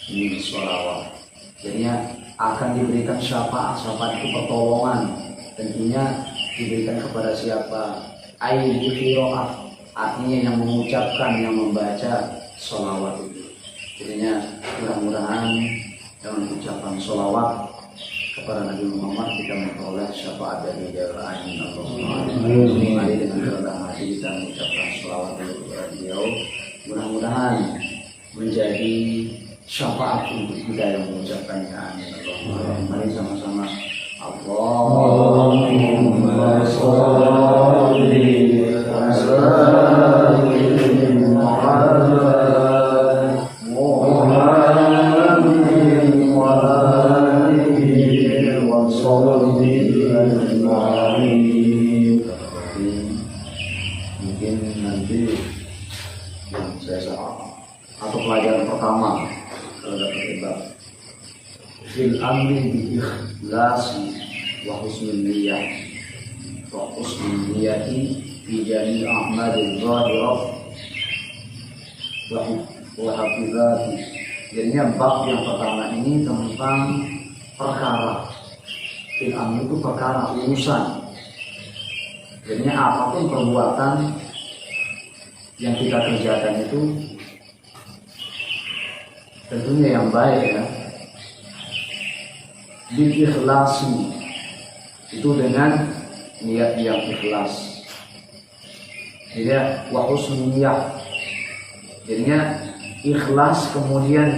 Ini sholawat. Jadinya akan diberikan syafaat itu pertolongan. Tentunya diberikan kepada siapa? Ayyul qiraah, artinya yang mengucapkan, yang membaca sholawat itu. Jadinya mudah-mudahan dengan ucapan sholawat kepada Nabi Muhammad kita memperoleh syafaat dari Amin Allahumma amin. Mari dengan kerendahan hati kita mengucapkan sholawat kepada beliau. Mudah-mudahan menjadi syafaat untuk kita yang mengucapkannya. Amin Allahumma amin. Mari sama-sama. Allahumma sholli wa sallim ala mungkin nanti yang saya atau pelajaran pertama kalau dapat hebat fil amri bi ikhlasi wa husnul niyyah wa husnul niyyati fi jami'il a'malil zahirah wa hafizati. Jadinya bab yang pertama ini tentang perkara. Fil amri itu perkara, urusan. Jadinya apapun perbuatan yang kita kerjakan itu tentunya yang baik ya. Diikhlasi itu dengan niat yang ikhlas. Jadi wa husnul niyyah. Jadinya ikhlas kemudian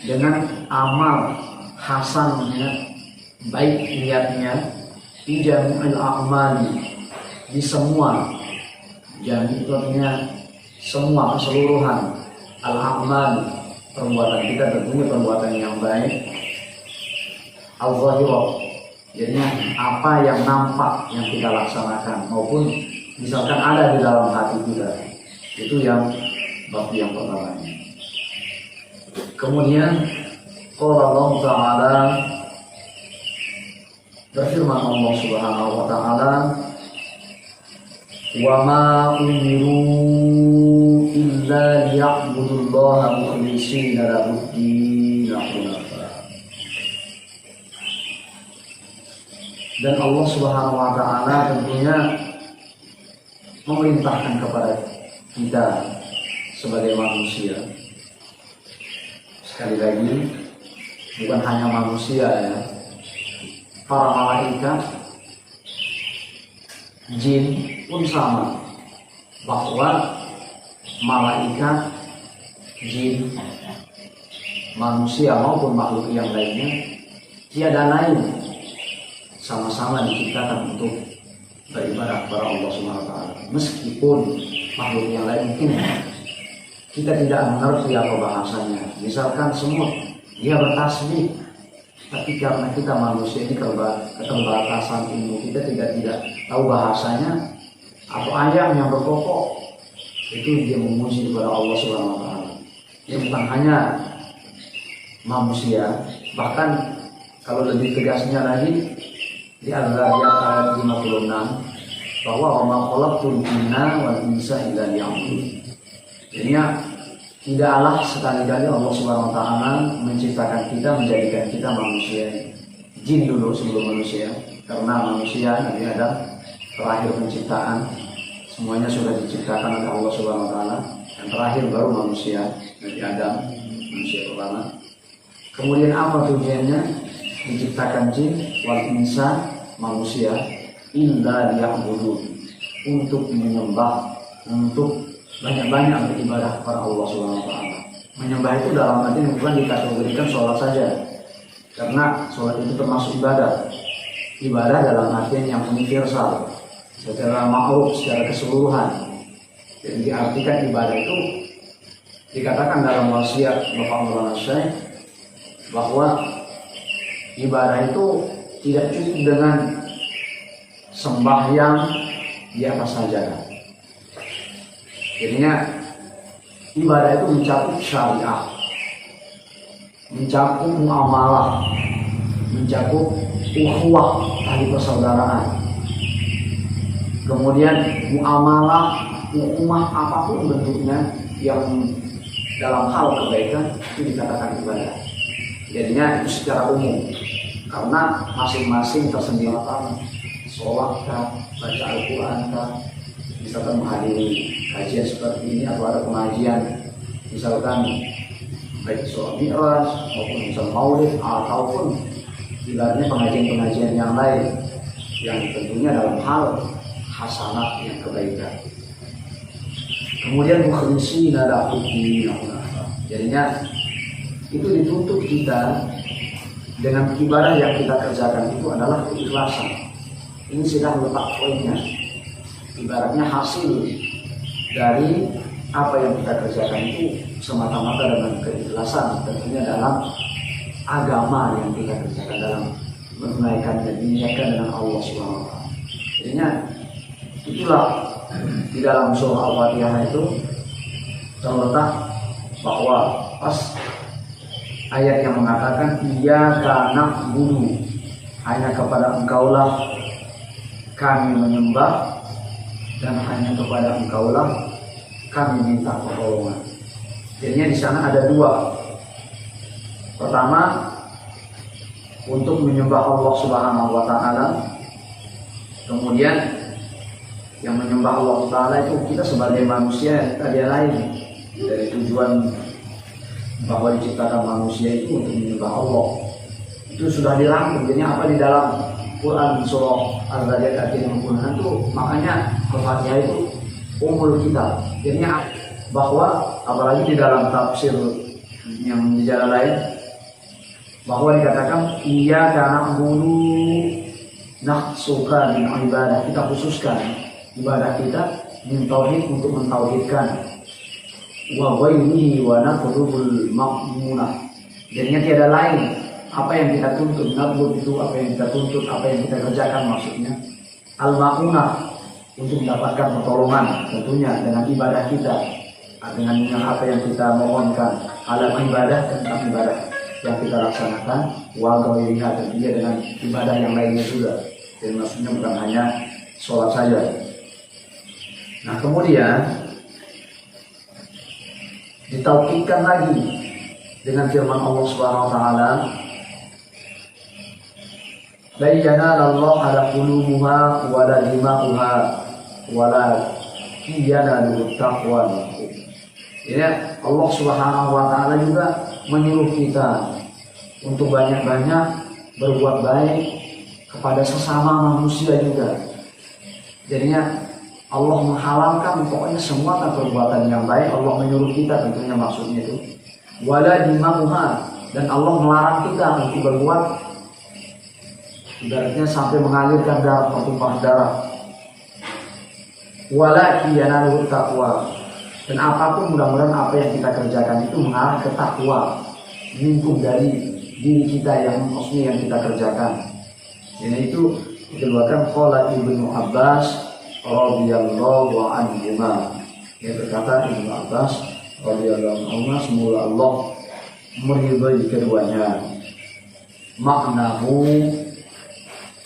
dengan amal hasan ya, baik niatnya di jami'il a'mali, di semua jami'nya semua keseluruhan al-a'mal perbuatan kita tentunya perbuatan yang baik al-zahirah, jadinya apa yang nampak yang kita laksanakan maupun misalkan ada di dalam hati kita, itu yang bab yang pertama. Kemudian qala Allah Ta'ala, berfirman Allah Subhanahu wa taala, wa ma umiru illa liya'budullaha mukhlishina lahud-din hunafa. Dan Allah Subhanahu wa taala tentunya memerintahkan kepada kita sebagai manusia. Sekali lagi, bukan hanya manusia ya, para malaikat, jin pun sama, bahwa malaikat, jin, manusia maupun makhluk yang lainnya tiada lain sama-sama diciptakan untuk beribadah kepada Allah Subhanahu wa taala. Meskipun makhluk yang lain mungkin kita tidak mengerti apa bahasanya, misalkan semut dia bertasbih, tapi karena kita manusia ini keterbatasan ilmu kita tidak tahu bahasanya atau ayam yang berkokok, itu dia memuji kepada Allah Subhanahu wa taala. Dia bukan hanya manusia, bahkan kalau lebih tegasnya lagi di Al-Zariyat ayat 56 bahwa wa ma khalaqtul jinna wal insa illa liya'budun. Jadinya tidaklah sekali-kali Allah Subhanahu wa taala menciptakan kita, menjadikan kita manusia. Jin dulu sebelum manusia, karena manusia Nabi Adam terakhir penciptaan, semuanya sudah diciptakan oleh Allah Subhanahu wa taala. Yang terakhir baru manusia, Nabi Adam, manusia pertama. Kemudian apa tujuannya diciptakan jin wal insa, manusia, illa liya'budun, untuk menyembah, untuk banyak-banyak beribadah kepada Allah Subhanahu wa taala. Menyembah itu dalam arti bukan dikategorikan sholat saja, karena sholat itu termasuk ibadah. Ibadah dalam artian yang universal, secara ma'ruf, secara keseluruhan. Jadi diartikan ibadah itu dikatakan dalam wasiat Bapak Maulana Syekh bahwa ibadah itu tidak cukup dengan sembahyang di atas sajadah. Jadinya ibadah itu mencakup syariah, mencakup muamalah, mencakup ukhuwah tali persaudaraan. Kemudian muamalah hukumah apapun bentuknya yang dalam hal kebaikan itu dikatakan ibadah. Jadinya itu secara umum, karena masing-masing tersendiri, sholat kah, baca Al-Quran kah, misalkan menghadiri kajian seperti ini atau ada pengajian, misalkan baik sholat mi'raj maupun misal maulid ataupun ibaratnya pengajian-pengajian yang lain yang tentunya dalam hal hasanah yang kebaikan. Kemudian mukhlishina lahu-d-din, jadinya itu dituntut kita dengan ibadah yang kita kerjakan itu adalah keikhlasan. Ini sudah letak poinnya. Ibaratnya hasil dari apa yang kita kerjakan itu semata-mata dengan keikhlasan, tentunya dalam agama yang kita kerjakan, dalam menunaikan dan niatkan dengan Allah SWT. Jadinya itulah di dalam surah Al-Fatihah itu terletak bahwa pas ayat yang mengatakan iyyaka na'budu, hanya kepada engkaulah kami menyembah dan hanya kepada engkaulah kami minta pertolongan. Jadinya di sana ada dua. Pertama, untuk menyembah Allah Subhanahu wa taala. Kemudian yang menyembah Allah taala itu kita sebagai manusia, dia lain. Dari tujuan bahwa diciptakan manusia itu untuk menyembah Allah, itu sudah dirangkum. Jadi apa di dalam Quran surah Al-Zariyat ayat 60 itu, makanya Al-Fatihah itu umul kita. Jadinya bahwa apalagi di dalam tafsir yang di jalan lain, bahwa dikatakan iyyaka na'budu nahsuka bin ibadah, kita khususkan ibadah kita min tauhid untuk mentauhidkan, wa ghairihi wa naqdul ma'munah. Jadinya tiada lain apa yang kita tuntut. Naqdul itu apa yang kita tuntut, apa yang kita kerjakan, maksudnya al-ma'munah, untuk mendapatkan pertolongan tentunya dengan ibadah kita, dengan apa yang kita mohonkan, alam ibadah tentang ibadah yang kita laksanakan, wa ghairiha, tentunya dengan ibadah yang lainnya juga. Jadi maksudnya bukan hanya sholat saja. Nah kemudian ditaukidkan lagi dengan firman Allah Subhanahu wa taala, la yanalallaha ala qulubuha wa la dima'uha wa la yanalu taqwa. Ya, Allah Subhanahu wa taala juga menyuruh kita untuk banyak-banyak berbuat baik kepada sesama manusia juga. Jadinya Allah menghalalkan pokoknya semua perbuatan yang baik, Allah menyuruh kita, tentunya maksudnya itu wala dima'uha, dan Allah melarang kita untuk berbuat ibaratnya sampai mengalirkan darah, pertumpahan darah. Wala yanalu taqwa, dan apapun mudah-mudahan apa yang kita kerjakan itu mengarah ke takwa, lingkup dari diri kita yang maksudnya yang kita kerjakan. Ini itu dikeluarkan qala Ibnu Abbas radhiyallahu anhuma. Yang berkata Ibnu Abbas radhiyallahu anhu, semoga Allah meridhai keduanya. Maknahu,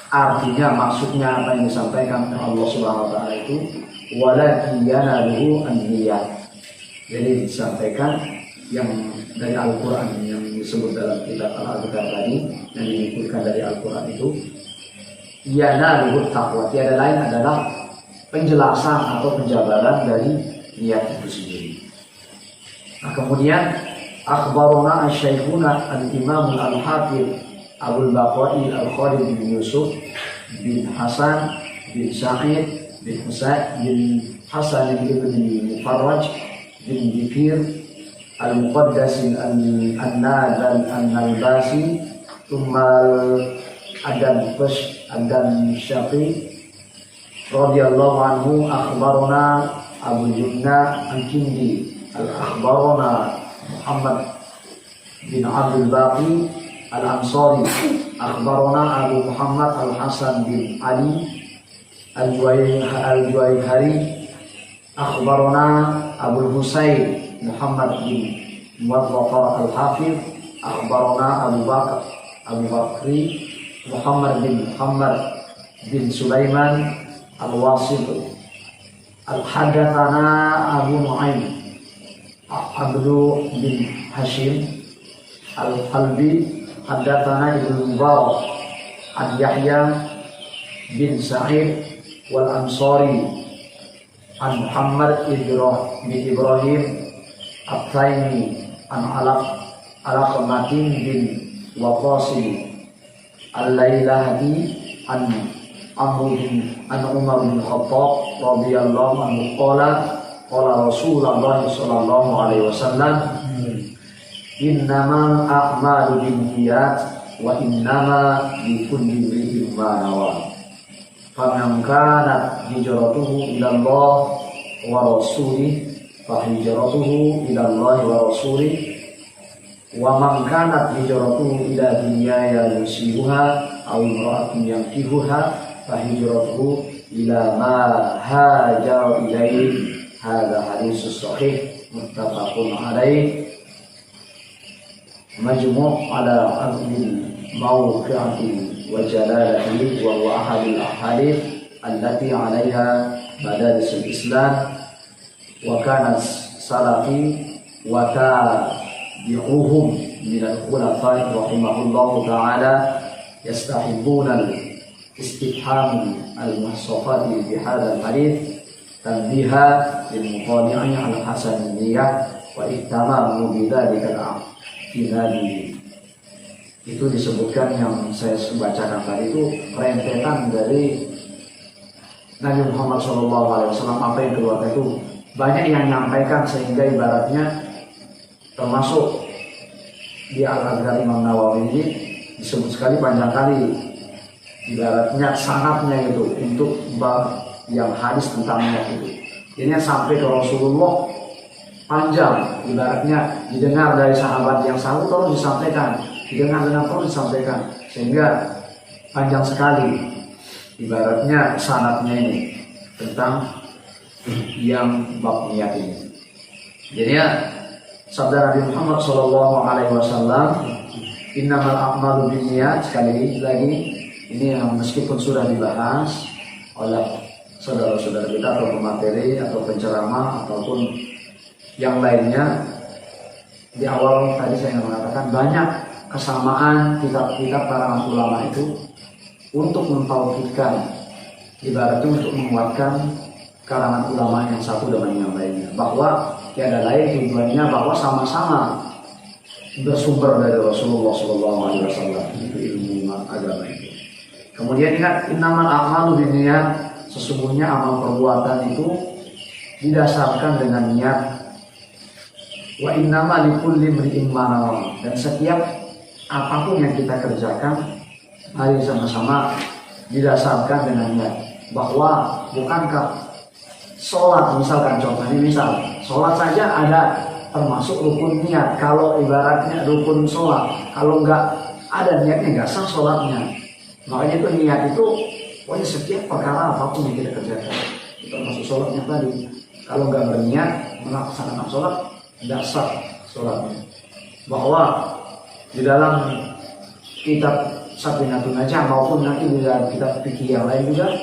artinya maksudnya apa yang disampaikan oleh Allah Subhanahu wa taala itu walakin yanaluhu an-niyat. Jadi disampaikan yang dari Al-Quran yang disebut dalam kitab Al-Adhkar tadi, yang diikutkan dari Al-Quran itu yanaluhu taqwa, tiada lain adalah penjelasan atau penjabaran dari niat itu sendiri. Nah kemudian akhbarona asy-syaikhuna al-imam al-hafiz Abul Baqai al-Khalid bin Yusuf bin Hasan bin Sa'id bin Husayn bin Hasan bin Mufarraj bin Bikir al-Muqaddas an-Nadal an-Nalbasi Tumal Adam Syafi radhiyallahu anhu akhbarona Abu Junna al-Kindi al-akhbarona Muhammad bin Abdul Baqi al-Ansari akhbarona Abu Muhammad al-Hasan bin Ali al-Juwayhari akhbarona Abu Husayn Muhammad bin Muwaffaq al-Hafiz akhbarona Abu Bakri Muhammad bin Sulaiman al-Wasit Al-Hadatsana Abu Nu'aim Abdu bin Hashim Al-Qalbi Hadatsana Ibnu Mubarak an Yahya bin Sa'id wal Ansari an Muhammad bin Ibrahim At-Taimi an Alaqamatin bin Waqasi Al-Lailahdi an Umar bin Khattab radhiyallahu anhu qala Rasulullah sallallahu alaihi wasallam innamal a'malu binniyat wa innama likulli imrin ma nawa faman kanat hijratuhu ila Allah wa rasulih fa hijratuhu ila Allah wa rasulih wa man kanat hijratuhu ila dunya yusibuha aw imra'atin yankihuha fa hijratuhu ila ma hajara ilaihi. Hadza hadits sahih muttafaqun alaih majmu' ala azmil mawqi'ati wa jalalatihi wa huwa ahadul ahadits allati 'alaiha madaris al-islam wa kana salafi wa tabi'uhum min al-khulafa'i rahimahullahu ta'ala yastahibbuna al-istiham al-muhsafati bi hadzal hadits tanbiha lil muqani'i al hasaniyah wa ihtamamu bidzalika al-finali. Itu disebutkan yang saya bacakan tadi itu rentetan dari Nabi Muhammad SAW. Apa yang keluar itu banyak yang menyampaikan sehingga ibaratnya termasuk di Al-Adhkar Imam Nawawi ini disebut sekali panjang kali ibaratnya sanadnya itu untuk yang hadis tentang niat itu. Ini sampai ke Rasulullah panjang, ibaratnya didengar dari sahabat yang satu terus disampaikan, didengar terus disampaikan, sehingga panjang sekali ibaratnya sanadnya ini tentang yang bab niat ini. Jadi ya sabda Nabi Muhammad SAW, innamal a'malu binniyat, sekali lagi ini yang meskipun sudah dibahas oleh saudara-saudara kita atau pemateri atau penceramah ataupun yang lainnya, di awal tadi saya mengatakan banyak kesamaan kitab-kitab para ulama itu untuk mentauhidkan, ibaratnya untuk menguatkan kalangan ulama yang satu dengan yang lainnya, bahwa tiada lain tujuannya bahwa sama-sama bersumber dari Rasulullah SAW, itu ilmu agama itu. Kemudian ingat, innamal a'malu binniyat, sesungguhnya amal perbuatan itu didasarkan dengan niat. Wa innama likulli imri'in ma nawa, dan setiap apapun yang kita kerjakan mari sama-sama didasarkan dengan niat. Bahwa bukankah sholat, misalkan contohnya, misal sholat saja ada termasuk rukun niat. Kalau ibaratnya rukun sholat, kalau enggak ada niatnya enggak sah sholatnya. Makanya itu niat itu pokoknya setiap perkara apapun yang kita kerjakan, termasuk sholatnya tadi. Kalau nggak berniat melaksanakan sholat, tidak sah sholatnya. Bahwa di dalam kitab Safinatun Najah maupun nanti di dalam kitab fikih yang lain juga,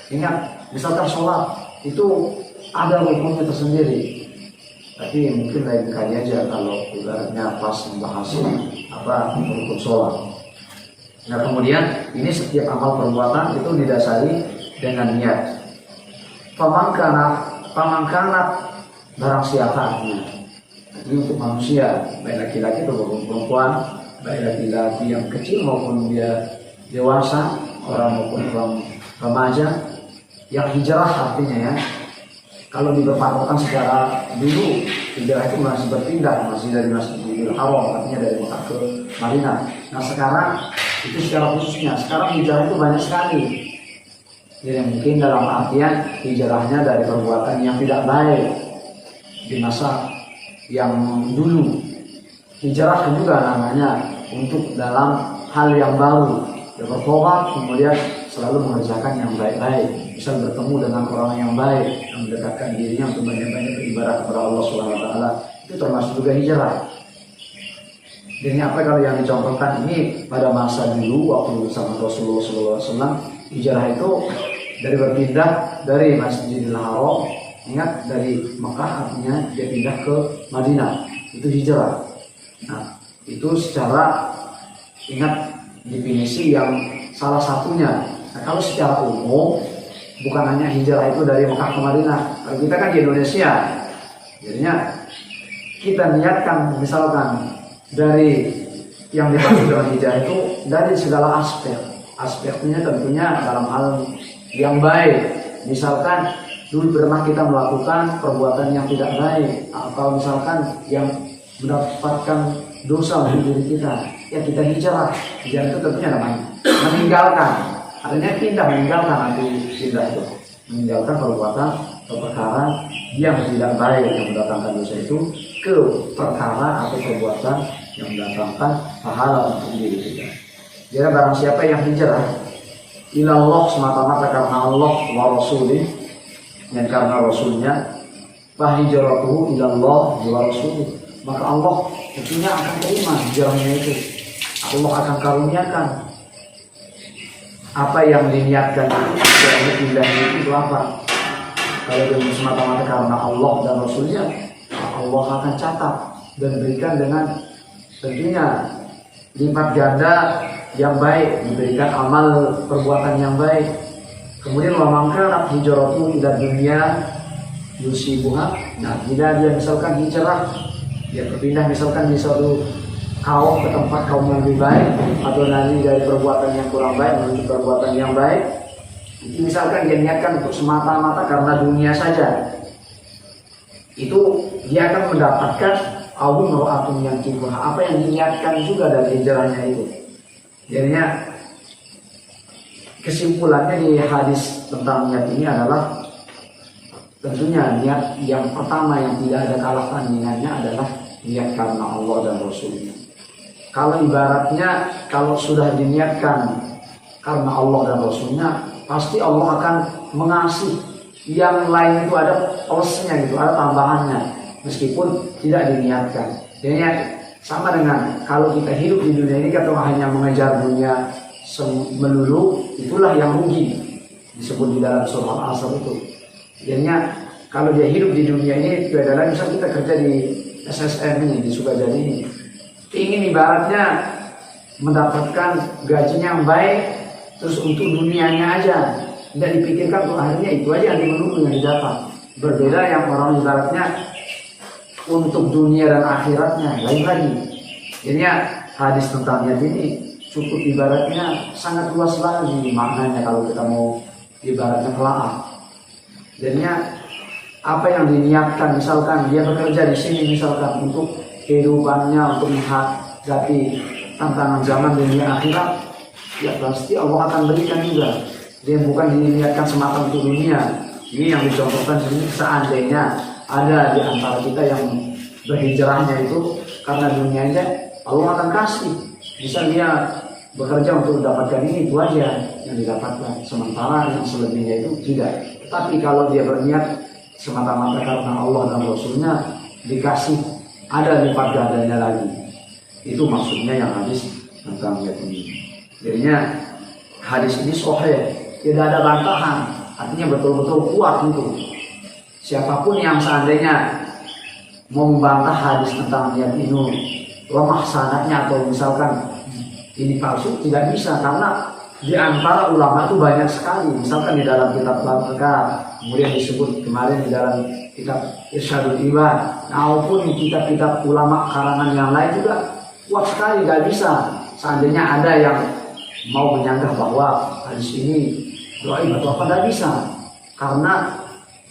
ingat, misalkan sholat itu ada rukunnya tersendiri. Tapi mungkin lain kali aja kalau ibaratnya pas membahas apa rukun sholat. Nah kemudian ini setiap amal perbuatan itu didasari dengan niat. Pamangkanat barang siapanya. Jadi untuk manusia, baik laki-laki ataupun perempuan, baik laki-laki yang kecil maupun dia dewasa, orang maupun orang remaja, yang hijrah artinya ya. Kalau diberpatokan secara dulu, hijrah itu masih berpindah, masih dari Masjidil Haram, artinya dari Mekah ke Madinah. Nah sekarang itu secara khususnya, sekarang hijrah itu banyak sekali. Jadi mungkin dalam artian hijrahnya dari perbuatan yang tidak baik di masa yang dulu. Hijrah juga namanya untuk dalam hal yang baru, bertobat kemudian selalu mengerjakan yang baik-baik, bisa bertemu dengan orang yang baik, yang mendekatkan dirinya untuk banyak-banyak beribadah kepada Allah SWT. Itu termasuk juga hijrah. Jadi apa kalau yang dicontohkan ini pada masa dulu waktu bersama Rasulullah SAW, hijrah itu dari berpindah dari Masjidil Haram, ingat dari Mekah artinya dia pindah ke Madinah, itu hijrah. Nah, itu secara ingat definisi yang salah satunya. Nah, kalau secara umum bukan hanya hijrah itu dari Mekah ke Madinah. Kalau kita kan di Indonesia, jadinya kita niatkan misalkan dari yang dimaksud dengan hijrah itu dari segala aspek. Aspeknya tentunya dalam hal yang baik. Misalkan dulu pernah kita melakukan perbuatan yang tidak baik, atau misalkan yang mendapatkan dosa dari diri kita, ya kita hijrah. Hijrah itu tentunya namanya meninggalkan, artinya pindah, meninggalkan arti hijrah itu meninggalkan perbuatan atau perkara yang tidak baik yang mendatangkan dosa itu ke perkara atau perbuatan yang mendatangkan pahala untuk diri kita. Jadi barang siapa yang hijrah ilallah semata-mata karena Allah wa rasulih, dan karena rasulnya, fa hijratuhu ilallah wa rasulih, maka Allah tentunya akan terima hijrahnya itu. Allah akan karuniakan apa yang diniatkan itu, yang dipindahnya itu apa. Kalau dia semata-mata karena Allah dan rasulnya, Allah akan catat dan berikan dengan tentunya lipat ganda yang baik, diberikan amal perbuatan yang baik. Kemudian wa man kanat hijratuhu ila dunya yusibuha. Nah, bila dia misalkan hijrah, dia berpindah misalkan di suatu kaum ke tempat kaum yang lebih baik, atau nanti dari perbuatan yang kurang baik menuju perbuatan yang baik, itu misalkan dia niatkan untuk semata-mata karena dunia saja, itu dia akan mendapatkan awimro'atun yang kibah, apa yang diniatkan juga dari hijrahnya itu. Jadinya kesimpulannya di hadis tentang niat ini adalah tentunya niat yang pertama yang tidak ada kalah tandingannya adalah niat karena Allah dan Rasulnya. Kalau ibaratnya kalau sudah diniatkan karena Allah dan Rasulnya, pasti Allah akan mengasih yang lain itu ada plusnya gitu, ada tambahannya meskipun tidak diniatkan. Jadinya sama dengan kalau kita hidup di dunia ini kalau hanya mengejar dunia melulu, itulah yang rugi, disebut di dalam surah Al-Asr itu. Jadinya kalau dia hidup di dunia ini itu adalah misal kita kerja di SSM ini, di Sukajadi ini, ingin ibaratnya mendapatkan gajinya yang baik, terus untuk dunianya aja, tidak dipikirkan untuk akhirnya itu aja yang menunggu yang didapat. Berbeda yang orang ibaratnya untuk dunia dan akhiratnya lain lagi. Jadinya hadis tentang niat ini cukup ibaratnya sangat luas lagi maknanya kalau kita mau ibaratnya telaah. Jadinya apa yang diniatkan, misalkan dia bekerja di sini misalkan untuk kehidupannya, untuk menghadapi tantangan zaman dunia akhirat, ya pasti Allah akan berikan juga. Dia bukan diniatkan semata untuk dunia. Ini yang dicontohkan sini, seandainya ada di antara kita yang berhijrahnya itu karena dunianya, Allah akan kasih. Bisa dia bekerja untuk mendapatkan ini, itu aja yang didapatkan. Sementara yang selebihnya itu tidak. Tapi kalau dia berniat semata-mata karena Allah dan Rasulnya, dikasih ada lipat gandanya lagi. Itu maksudnya yang hadis tentang niat ini. Jadinya hadis ini sahih, tidak ada bantahan. Artinya betul-betul kuat itu. Siapapun yang seandainya mau membantah hadis tentang niat ini lemah sanadnya atau misalkan ini palsu, tidak bisa, karena di antara ulama itu banyak sekali. Misalkan di dalam kitab Al-Fiqh, kemudian disebut kemarin di dalam kitab Irsyadul Ibad, maupun kitab-kitab ulama karangan yang lain juga kuat sekali. Gak bisa seandainya ada yang mau menyanggah bahwa hadis ini dhaif atau apa, gak bisa, karena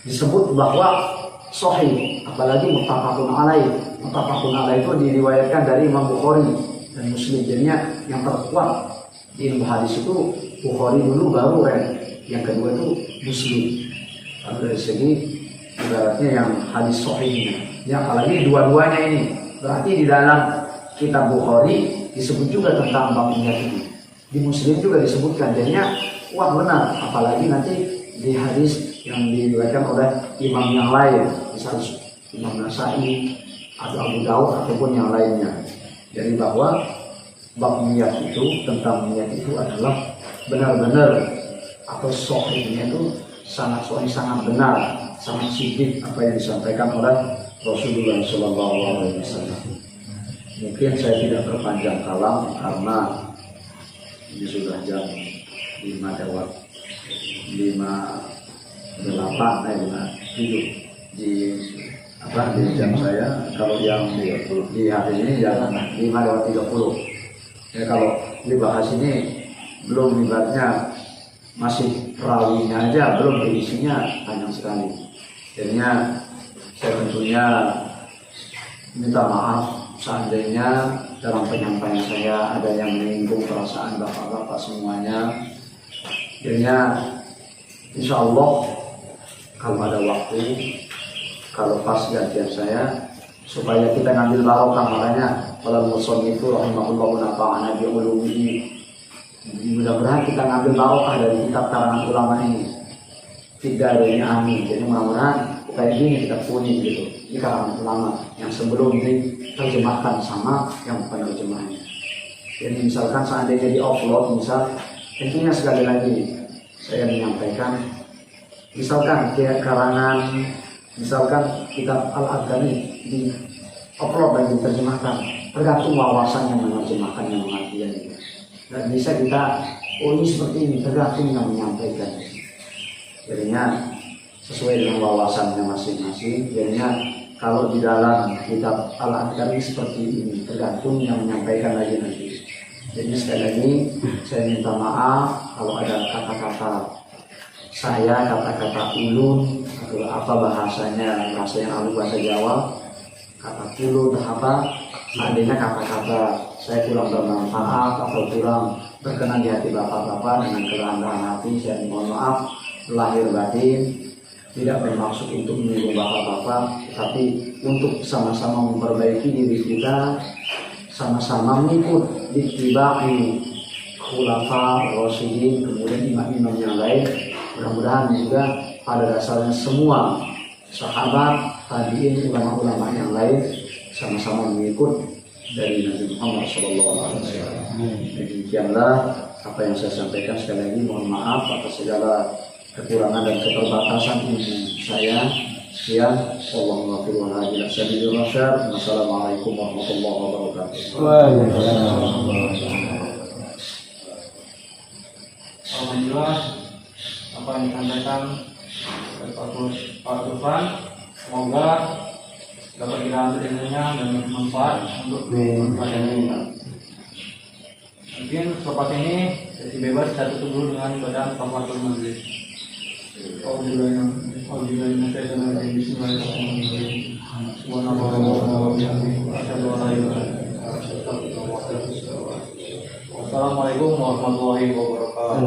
disebut bahwa sahih, apalagi muttafaqun alaih. Muttafaqun alaih itu diriwayatkan dari Imam Bukhari dan Muslim. Jadinya yang terkuat di ilmu hadis itu Bukhari dulu, baru yang kedua itu Muslim. Kalau dari segi ibaratnya yang hadis sahih, ya apalagi dua-duanya ini berarti di dalam kitab Bukhari disebut juga tentang bab niat ini, di Muslim juga disebutkan. Jadinya kuat benar, apalagi nanti di hadis yang diriwayatkan oleh imam yang lain, misalnya Imam Nasai atau Abu Daud ataupun yang lainnya. Jadi bahwa bab niat itu, tentang niat itu adalah benar-benar atau sahihnya itu sangat sahih, sangat benar, sangat sidik apa yang disampaikan oleh Rasulullah SAW. Mungkin saya tidak berpanjang kalam karena ini sudah jam 5 lewat 5 di jam saya. Kalau yang di hari ini jam 5 lewat 30. Ya, kalau dibahas ini belum ibaratnya masih perawinya aja, belum isinya panjang sekali. Jadinya saya tentunya minta maaf seandainya dalam penyampaian saya ada yang menyinggung perasaan bapak-bapak semuanya. Jadinya insya Allah kalau ada waktu, kalau pas gantian saya, supaya kita ngambil barokah, makanya kalau musannif itu rahimahullah nafa'ana bi ulumihi. Mudah-mudahan kita ngambil barokah dari kitab karangan ulama ini. Tidak dari amin. Jadi mudah-mudahan kayak gini kita punya gitu. Ini karangan ulama yang sebelum diterjemahkan sama yang penerjemahnya. Jadi misalkan seandainya di-upload, tentunya sekali lagi saya menyampaikan, misalkan karangan, misalkan kitab Al-Adhani di-upload dan diterjemahkan, tergantung wawasan yang menerjemahkan, yang mengartikan itu. Dan bisa kita, ini seperti ini, tergantung yang menyampaikan. Jadinya sesuai dengan wawasannya masing-masing. Jadinya kalau di dalam kitab Al-Adhani seperti ini, tergantung yang menyampaikan lagi nanti. Jadi sekali lagi saya minta maaf kalau ada kata-kata saya, kata-kata ulun atau apa bahasanya, bahasa yang halus, bahasa Jawa, kata ulun apa, seandainya kata-kata saya kurang bermanfaat atau kurang berkenan di hati bapak-bapak, dengan kerendahan hati saya mohon maaf lahir batin. Tidak bermaksud untuk menyinggung bapak-bapak, tapi untuk sama-sama memperbaiki diri kita, sama-sama mengikut dittiba'i khulafa rasyidin, kemudian imam-imam yang lain. Mudah-mudahan juga pada dasarnya semua sahabat, tabi'in, ulama-ulama yang lain sama-sama mengikut dari Nabi Muhammad SAW. Demikianlah apa yang saya sampaikan. Sekali lagi mohon maaf atas segala kekurangan dan keterbatasan ilmu saya. Sekian, Wassalamualaikum warahmatullahi wabarakatuh. Alhamdulillah, apa yang disampaikan oleh Pak Dufan, semoga dapat kita ambil ilmunya dan bermanfaat untuk kepada. Mungkin selepas ini sesi bebas kita tutup dulu dengan bacaan kafaratul majlis. Assalamualaikum warahmatullahi wabarakatuh.